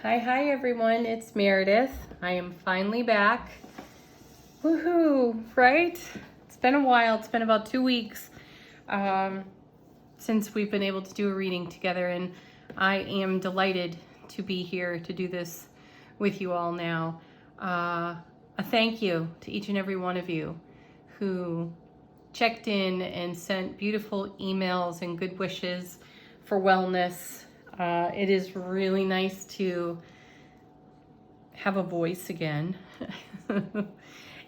Hi everyone, it's Meredith. I am finally back. Woohoo, right? It's been a while, it's been about 2 weeks since we've been able to do a reading together, and I am delighted to be here to do this with you all now. A thank you to each and every one of you who checked in and sent beautiful emails and good wishes for wellness. It is really nice to have a voice again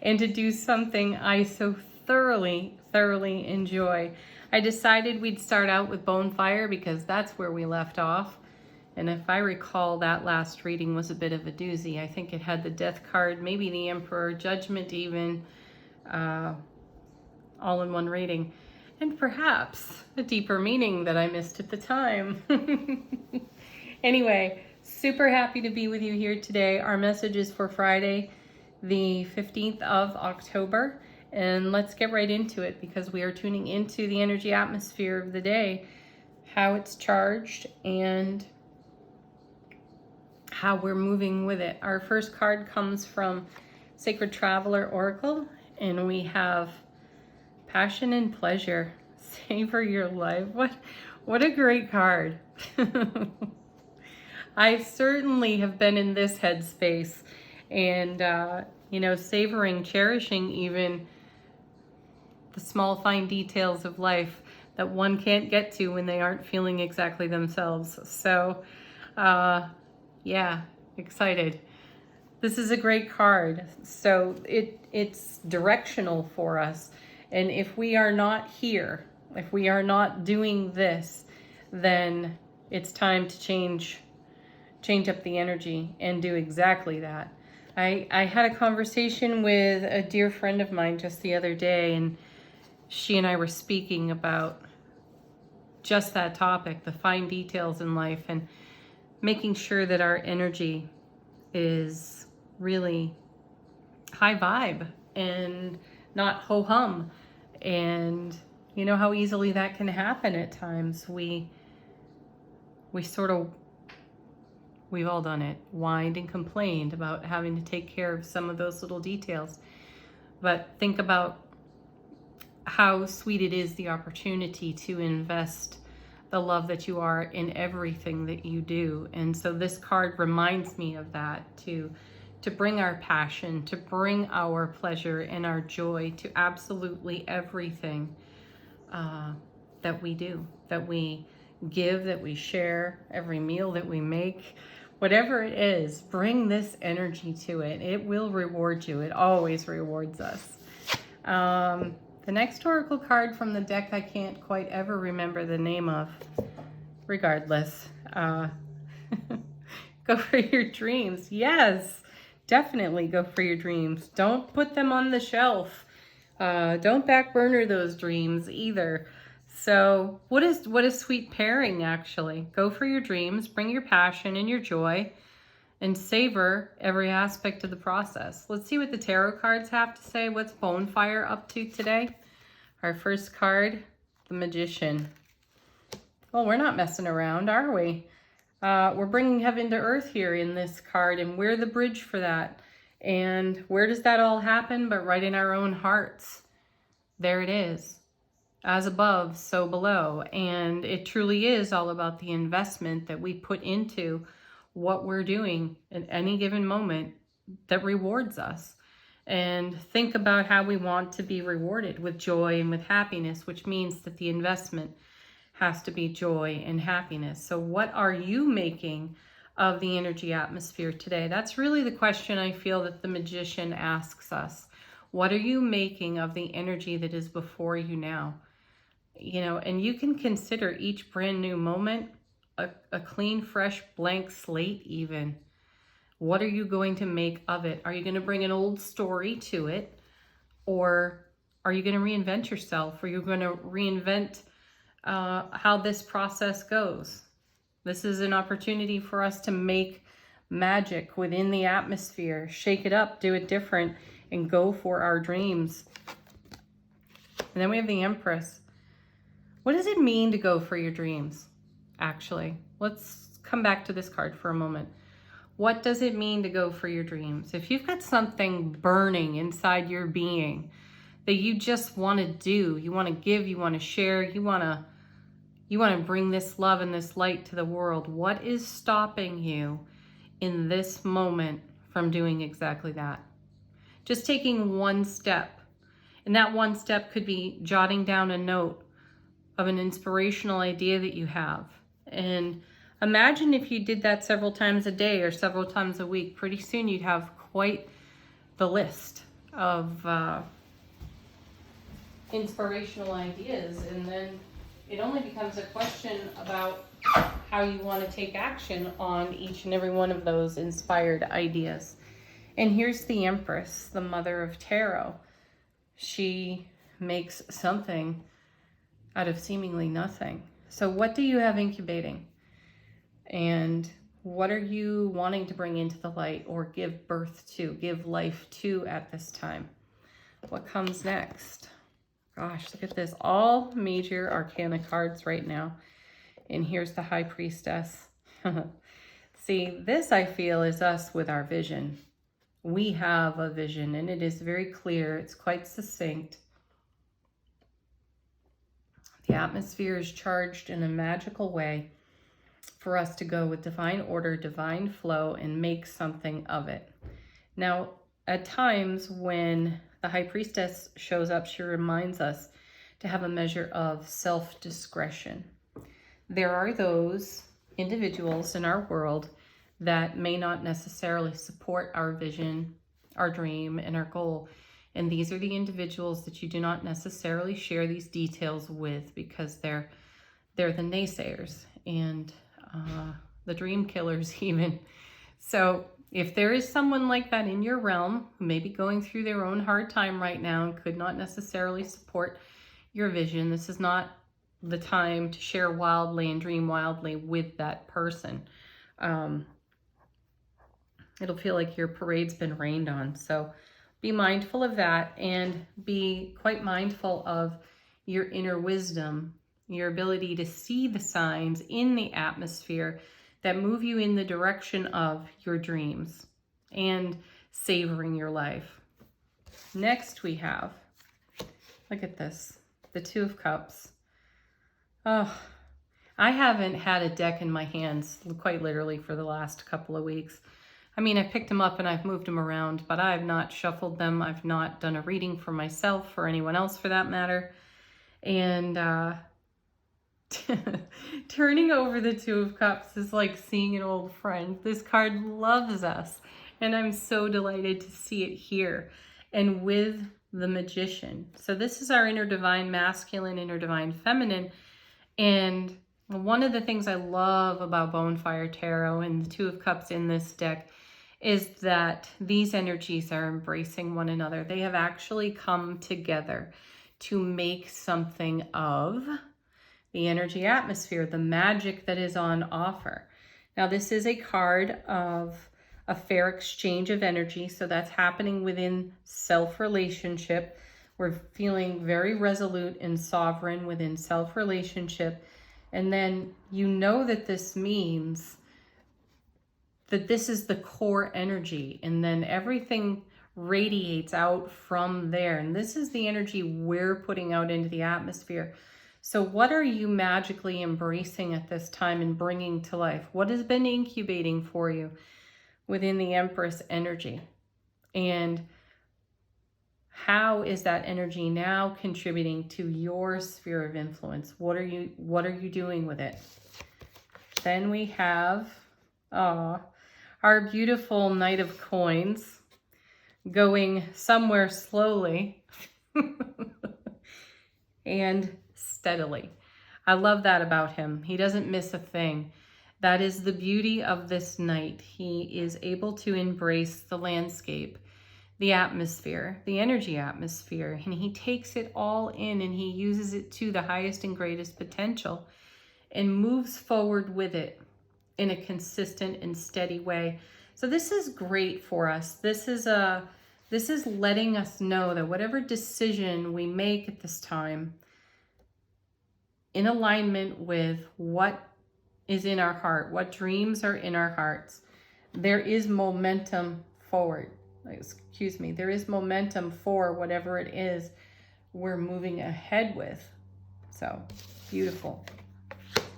and to do something I so thoroughly enjoy. I decided we'd start out with Bonefire because that's where we left off. And if I recall, that last reading was a bit of a doozy. I think it had the Death card, maybe the Emperor, Judgment even, all in one reading. And perhaps a deeper meaning that I missed at the time. Anyway, super happy to be with you here today. Our message is for Friday, the 15th of October. And let's get right into it because we are tuning into the energy atmosphere of the day, how it's charged, and how we're moving with it. Our first card comes from Sacred Traveler Oracle, and we have Passion and Pleasure. Savor your life. What a great card. I certainly have been in this headspace and, savoring, cherishing even the small, fine details of life that one can't get to when they aren't feeling exactly themselves. So, yeah, excited. This is a great card. So it's directional for us. And if we are not here, if we are not doing this, then it's time to change up the energy and do exactly that. I had a conversation with a dear friend of mine just the other day, and she and I were speaking about just that topic, the fine details in life, and making sure that our energy is really high vibe and not ho-hum. And you know how easily that can happen at times. We've all done it, whined and complained about having to take care of some of those little details. But think about how sweet it is, the opportunity to invest the love that you are in everything that you do. And so this card reminds me of that, to bring our passion, to bring our pleasure and our joy to absolutely everything that we do, that we give, that we share, every meal that we make, whatever it is, bring this energy to it. It will reward you. It always rewards us. The next oracle card from the deck, I can't quite ever remember the name of. Regardless, go for your dreams. Yes, definitely go for your dreams. Don't put them on the shelf. Don't back burner those dreams either. So what a sweet pairing, actually. Go for your dreams, bring your passion and your joy, and savor every aspect of the process. Let's see what the tarot cards have to say. What's Bonefire up to today? Our first card, the Magician. Well, we're not messing around, are we? We're bringing heaven to earth here in this card, and we're the bridge for that. And where does that all happen? But right in our own hearts. There it is. As above, so below. And it truly is all about the investment that we put into what we're doing at any given moment that rewards us. And think about how we want to be rewarded with joy and with happiness, which means that the investment has to be joy and happiness. So what are you making of the energy atmosphere today? That's really the question I feel that the Magician asks us. What are you making of the energy that is before you now? And you can consider each brand new moment a clean, fresh, blank slate even. What are you going to make of it? Are you going to bring an old story to it? Or are you going to reinvent yourself? Or are you going to reinvent how this process goes? This is an opportunity for us to make magic within the atmosphere, shake it up, do it different, and go for our dreams. And then we have the Empress. What does it mean to go for your dreams, actually? Let's come back to this card for a moment. What does it mean to go for your dreams? If you've got something burning inside your being that you just want to do, you want to give, you want to share, you want to bring this love and this light to the world, what is stopping you in this moment from doing exactly that? Just taking one step. And that one step could be jotting down a note of an inspirational idea that you have. And imagine if you did that several times a day or several times a week. Pretty soon you'd have quite the list of inspirational ideas. And then it only becomes a question about how you want to take action on each and every one of those inspired ideas. And here's the Empress, the mother of tarot. She makes something out of seemingly nothing. So what do you have incubating? And what are you wanting to bring into the light or give birth to, give life to at this time? What comes next? Gosh, look at this. All major arcana cards right now. And here's the High Priestess. See, this I feel is us with our vision. We have a vision and it is very clear. It's quite succinct. The atmosphere is charged in a magical way for us to go with divine order, divine flow, and make something of it. Now, at times when the High Priestess shows up, she reminds us to have a measure of self-discretion. There are those individuals in our world that may not necessarily support our vision, our dream, and our goal. And these are the individuals that you do not necessarily share these details with because they're the naysayers and the dream killers even. So if there is someone like that in your realm who may be going through their own hard time right now and could not necessarily support your vision, this is not the time to share wildly and dream wildly with that person. It'll feel like your parade's been rained on. So be mindful of that and be quite mindful of your inner wisdom, your ability to see the signs in the atmosphere that move you in the direction of your dreams and savoring your life. Next we have, look at this, the Two of Cups. Oh, I haven't had a deck in my hands quite literally for the last couple of weeks. I mean, I've picked them up and I've moved them around, but I've not shuffled them. I've not done a reading for myself or anyone else for that matter. And turning over the Two of Cups is like seeing an old friend. This card loves us, and I'm so delighted to see it here. And with the Magician. So this is our inner divine masculine, inner divine feminine. And one of the things I love about Bonefire Tarot and the Two of Cups in this deck is that these energies are embracing one another. They have actually come together to make something of the energy atmosphere, the magic that is on offer. Now, this is a card of a fair exchange of energy, so that's happening within self-relationship. We're feeling very resolute and sovereign within self-relationship. And then you know that this means that this is the core energy, and then everything radiates out from there. And this is the energy we're putting out into the atmosphere. So what are you magically embracing at this time and bringing to life? What has been incubating for you within the Empress energy? And how is that energy now contributing to your sphere of influence? What are you doing with it? Then we have our beautiful Knight of Coins going somewhere slowly and steadily. I love that about him. He doesn't miss a thing. That is the beauty of this knight. He is able to embrace the landscape, the atmosphere, the energy atmosphere, and he takes it all in and he uses it to the highest and greatest potential and moves forward with it in a consistent and steady way. So this is great for us. This is letting us know that whatever decision we make at this time, in alignment with what is in our heart, what dreams are in our hearts, there is momentum forward. Excuse me, there is momentum for whatever it is we're moving ahead with. So beautiful.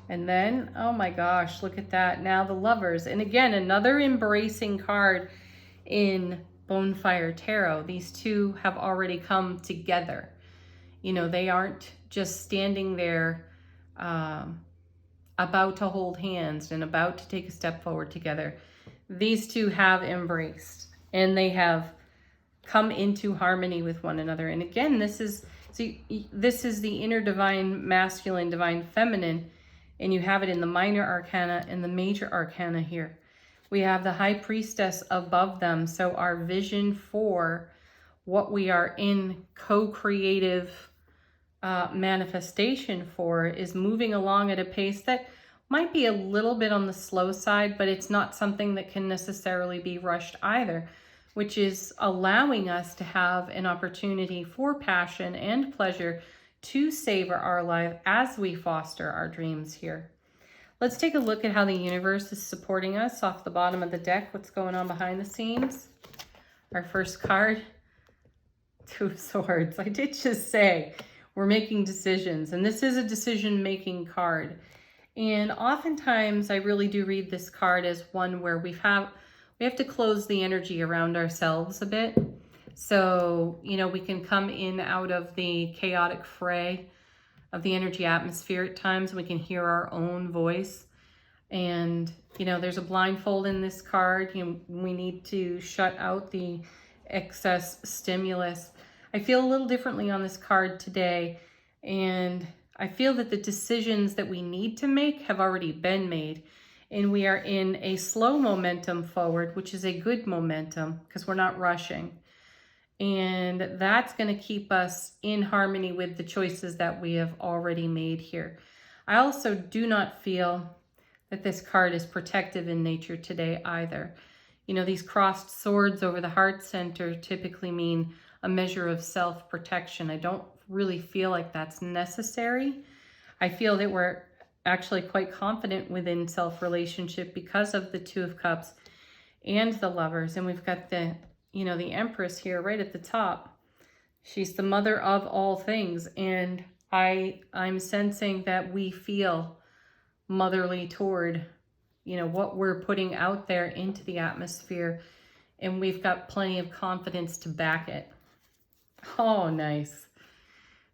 And then, oh my gosh, look at that. Now the Lovers. And again, another embracing card in Bonfire Tarot. These two have already come together. You know, they aren't just standing there about to hold hands and about to take a step forward together. These two have embraced and they have come into harmony with one another. And again, this is the inner divine masculine, divine feminine, and you have it in the minor arcana and the major arcana here. We have the High Priestess above them. So our vision for what we are in co-creative manifestation for is moving along at a pace that might be a little bit on the slow side, but it's not something that can necessarily be rushed either, which is allowing us to have an opportunity for passion and pleasure to savor our life as we foster our dreams here. Let's take a look at how the universe is supporting us off the bottom of the deck. What's going on behind the scenes? Our first card, Two of Swords. I did just say we're making decisions, and this is a decision-making card. And oftentimes I really do read this card as one where we have to close the energy around ourselves a bit. So, you know, we can come in out of the chaotic fray of the energy atmosphere at times. We can hear our own voice. And, you know, there's a blindfold in this card. You know, we need to shut out the excess stimulus. I feel a little differently on this card today. And I feel that the decisions that we need to make have already been made. And we are in a slow momentum forward, which is a good momentum because we're not rushing. And that's going to keep us in harmony with the choices that we have already made here. I also do not feel that this card is protective in nature today either. You know, these crossed swords over the heart center typically mean a measure of self-protection. I don't really feel like that's necessary. I feel that we're actually quite confident within self-relationship because of the Two of Cups and the Lovers. And we've got the, you know, the Empress here right at the top. She's the mother of all things. And I'm sensing that we feel motherly toward, you know, what we're putting out there into the atmosphere. And we've got plenty of confidence to back it. Oh, nice.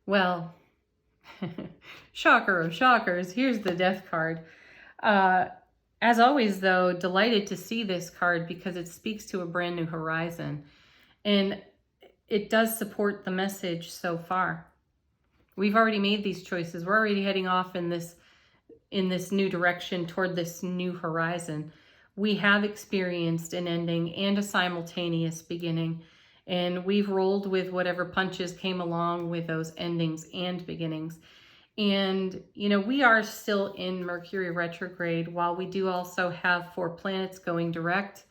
Well, shocker of shockers, here's the Death card. As always, though, delighted to see this card because it speaks to a brand new horizon. And it does support the message so far. We've already made these choices. We're already heading off in this new direction toward this new horizon. We have experienced an ending and a simultaneous beginning. And we've rolled with whatever punches came along with those endings and beginnings. And, you know, we are still in Mercury retrograde while we do also have 4 planets going direct.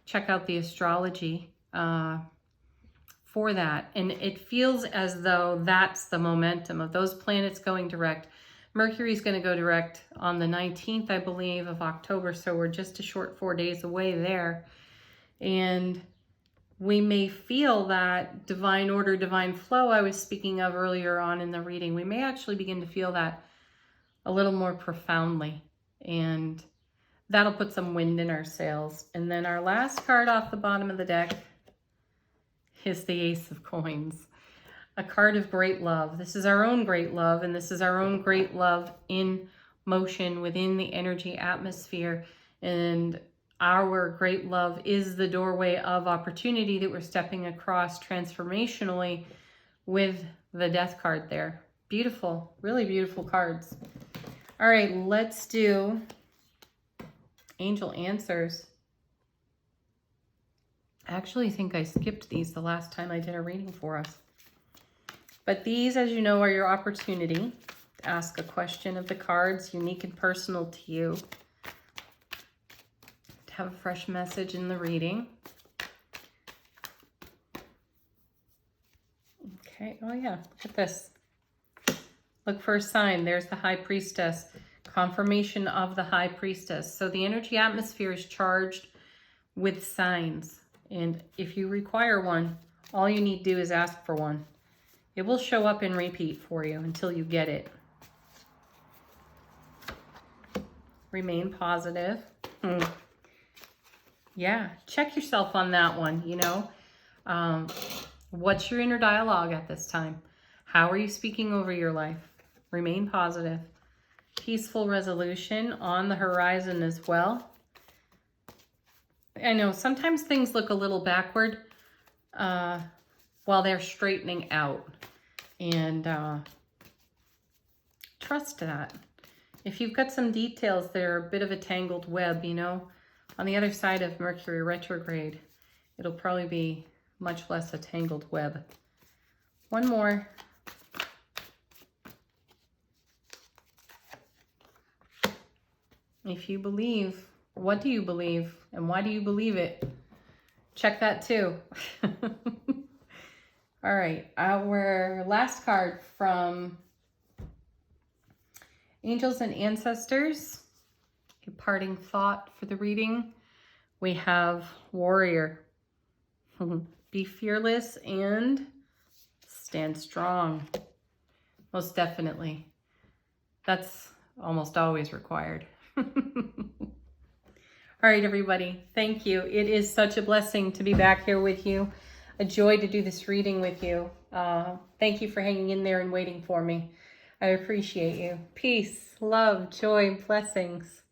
Check out the astrology for that. And it feels as though that's the momentum of those planets going direct. Mercury's going to go direct on the 19th, I believe, of October. So we're just a short 4 days away there. And we may feel that divine order, divine flow I was speaking of earlier on in the reading. We may actually begin to feel that a little more profoundly. And that'll put some wind in our sails. And then our last card off the bottom of the deck is the Ace of Coins. A card of great love. This is our own great love. And this is our own great love in motion within the energy atmosphere. And our great love is the doorway of opportunity that we're stepping across transformationally with the Death card there. Beautiful, really beautiful cards. All right, let's do Angel Answers. I actually think I skipped these the last time I did a reading for us. But these, as you know, are your opportunity to ask a question of the cards, unique and personal to you. Have a fresh message in the reading. Okay, oh yeah, look at this. Look for a sign. There's the High Priestess. Confirmation of the High Priestess. So the energy atmosphere is charged with signs. And if you require one, all you need to do is ask for one. It will show up in repeat for you until you get it. Remain positive. Yeah, check yourself on that one, you know. What's your inner dialogue at this time? How are you speaking over your life? Remain positive. Peaceful resolution on the horizon as well. I know sometimes things look a little backward while they're straightening out. And trust that. If you've got some details, they're a bit of a tangled web, you know. On the other side of Mercury retrograde, it'll probably be much less a tangled web. One more. If you believe, what do you believe? And why do you believe it? Check that too. All right, our last card from Angels and Ancestors, a parting thought for the reading. We have Warrior. Be fearless and stand strong. Most definitely. That's almost always required. All right, everybody. Thank you. It is such a blessing to be back here with you. A joy to do this reading with you. Thank you for hanging in there and waiting for me. I appreciate you. Peace, love, joy, blessings.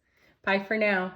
Bye for now.